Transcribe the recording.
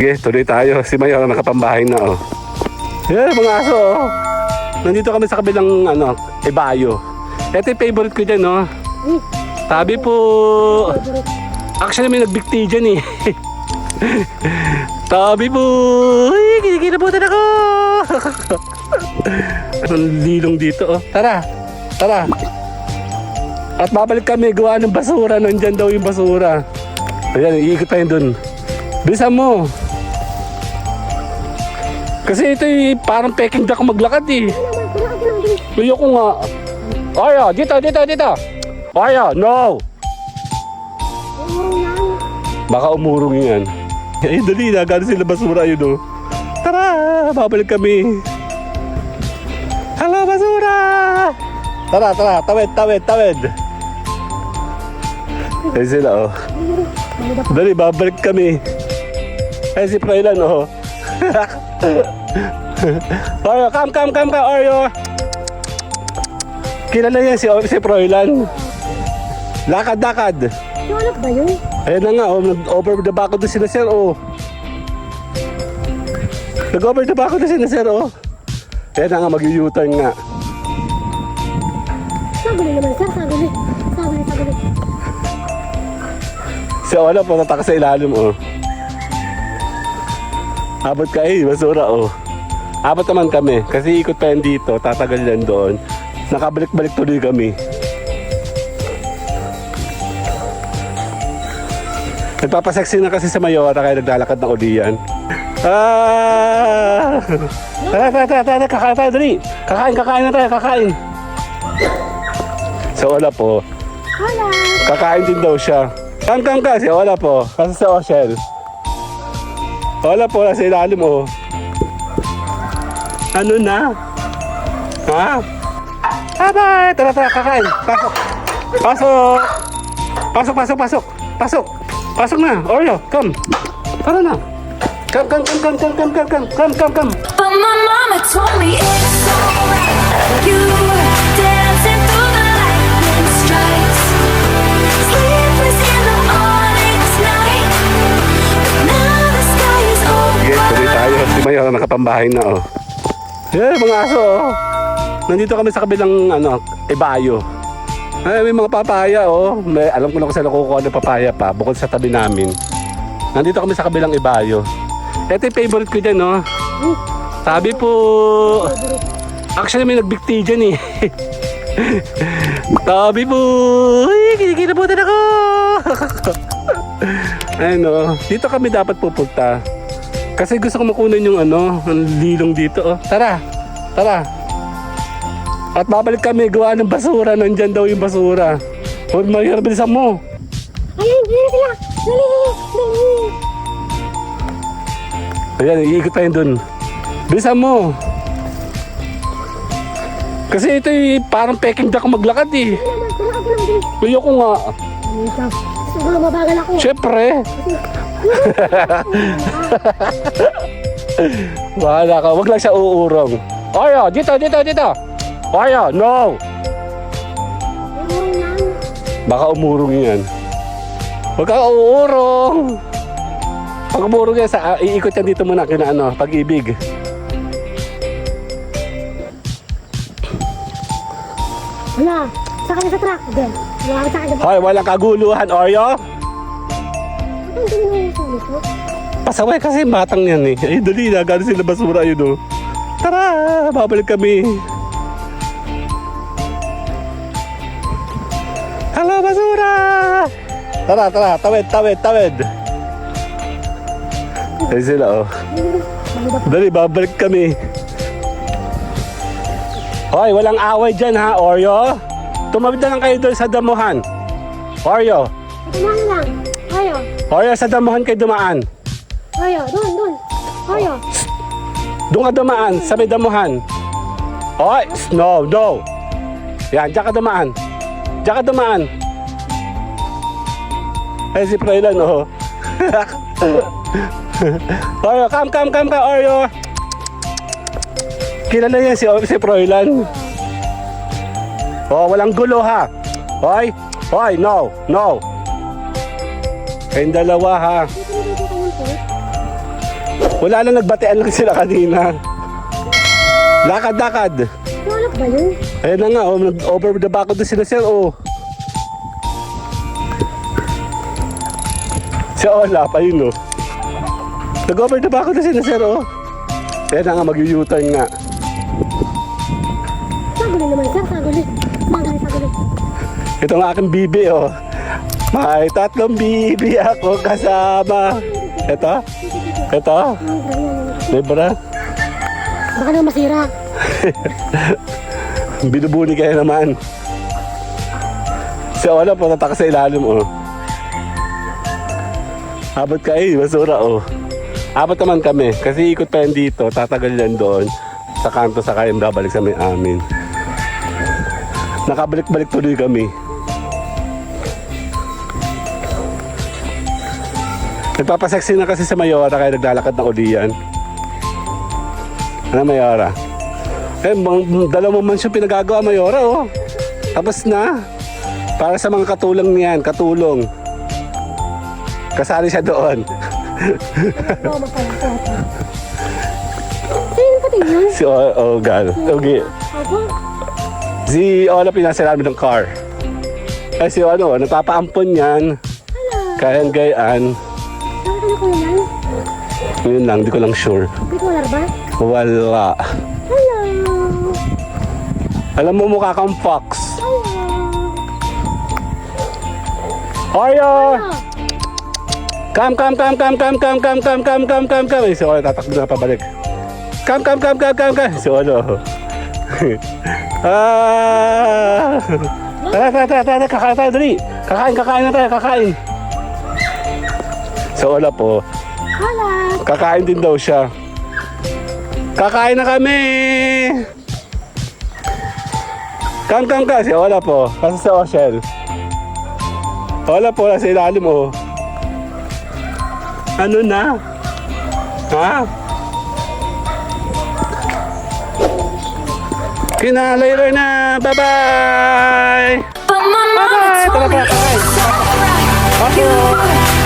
Sige, tuloy tayo. Si Mayor nakapambahay na, oh. Yan, mga aso, oh. Nandito kami sa kabilang, Ibayo. Ito yung favorite ko dyan, oh. Sabi po... Actually, may nagbikti dyan, eh. Sabi po... Ay, kinikilabutan ako! Ang lilong dito, oh. Tara! Tara! At babalik kami, gawa ng basura. Nandyan daw yung basura. Ayan, iikot tayo dun. Bilisan mo! Kasi ito parang peking duck maglakad eh. Ayoko nga. Aya, dito. Aya, no! Baka umurong yan. Ay, dali na. Gano'n sila basura yun, oh. Tara! Babalik kami. Hello, basura! Tara. Tawid. Ay sila, oh. Dali, babalik kami. Ay, si Froilan, oh. Oreo, come, Oreo. Kilala yan si Froilan. Lakad. Yung anak ba yun? Ayun na nga, oh, nag-over the back doon sila, sir, oh. Nag-over the back doon sila, sir, oh. Ayun na nga, mag-u-turn nga. Sabali naman, sir. Sabali. Si Ola po, nataka sa ilalim, oh. Abot ka basura, oh. Abot naman kami, kasi ikot pa yan dito, tatagal yan doon. Nakabalik-balik tuloy kami. Nagpapasexy na kasi sa Mayora, kaya naglalakad na uli yan. Tara, kakain tayo, dali. Kakain na tayo. So, Ola po, Hola! kakain din daw siya. Come kasi, Ola po, kasi sa Oshel. Wala po, nasa ilalim, oh. Ano na? Ha? Bye! Tara, kakain. Pasok. Pasok na. Oreo, come. Tara na. Come. But my mama told me it's alright. You dancing through the lightning strikes. Sleepless in the morning night. But now the sky is Sige, tuloy open. tayo. Si Mayor nakapambahay na, oh. Yan, mga aso, oh. Nandito kami sa kabilang, Ibayo. Ay, may mga papaya, oh. Alam ko na kung saan nakukuha ng papaya pa, bukod sa tabi namin. Nandito kami sa kabilang Ibayo. Ito yung favorite ko dyan, oh. Sabi po... Actually, may nagbikti dyan, eh. Sabi po... Ay, kinikilabutan ako! Ayun, oh. Dito kami dapat pupunta. Kasi gusto ko makunan yung ang lilong dito, oh. Tara! At babalik kami, gawa ng basura. Nandyan daw yung basura. Huwag Mayor, bilisan mo. Ayun sila! Dali! Ayan, iikot tayo dun. Bilisan mo. Kasi ito parang peking duck maglakad eh. Ayoko nga. Gusto ko mabagal ako. Siyempre. Bahala ka, wag lang siya uurong. Oyo, dito. Oyo, no. Baka umurong yan. Wag ka uurong. Pag umurong yan, iikot yan dito muna kina Pag-ibig. Wala. Saka na sa truck. Then, wala ka sa Hoy, walang kaguluhan, Oreo. Ang dami na yung sulit mo. Pasaway kasi batang yan eh. Ay, dali na. Gano'n sila basura yun, oh. Tara, babalik kami. Hello, basura! Tara, tawid. Ay sila, oh. Dali, babalik kami. Hoy, walang away dyan, ha, Oreo? Tumawid na lang kayo doon sa damuhan. Oreo. Kumain lang. Ayo. Oreo, sa damuhan kayo dumaan. Ayo. Doon. Ayo. Doon ka dumaan, sa may damuhan. Hoy, no. Yan, diyan ka dumaan. Ay, si Froilan, oh. Oreo, come, Oreo. Kilala yan si Froilan. Oh, walang gulo, ha. Hoy, no. Kayong dalawa, ha. Wala lang, nagbatean lang sila kanina. Lakad. Wala ba yun? Ayan na nga, oh, nag-over the back doon sila sir, oh. Si Olaf, ayun, oh. Nag-over the back doon sila sir, oh. Ayan na nga, mag-u-turn nga. Saguli naman sir, saguli. Ito ang aking bibi, oh. May 3 bibi ako kasama. Ito? Libra? Baka naman masira. Binubuni kayo naman. Si Ola po tataka sa ilalim, oh. Abot kayo, basura, oh. Abot naman kami kasi ikot pa yan dito, tatagal yan doon sa kanto sa kayan, babalik sa may amin. Nakabalik-balik tuloy kami. Nagpapaseksi na kasi sa Mayora kaya naglalakad na uliyan. Ano Mayora? Eh, dalawang mansyon pinagagawa Mayora, oh. Tapos na. Para sa mga katulang niyan, katulong. Kasali siya doon. Oo, mapala. Sino pati yun? Si Ogal. Okay. Ako? Si Ola pinasa namin ng car. Eh si nagpapaampon yan. Kayang gayaan. Nakakala ko yan? Yun lang, di ko lang sure. Hindi ko alam ba? Wala. Hello! Alam mo mukha kang fox. Hello! Arya! Come. Eh, si Ola tatakbo na pabalik. Come. Si Ola. Tara, kakain tayo, dali. Kakain na tayo, kakain. Si Ola po, Hala! kakain din daw siya. Kakain na kami! Come ka, si Ola po. Kasi sa Oshel. Ola po, nasa ilalim, oh. Ano na? Ha? Later na! Bye-bye! But my mama Bye-bye! told me Tara, it's alright. Pasok!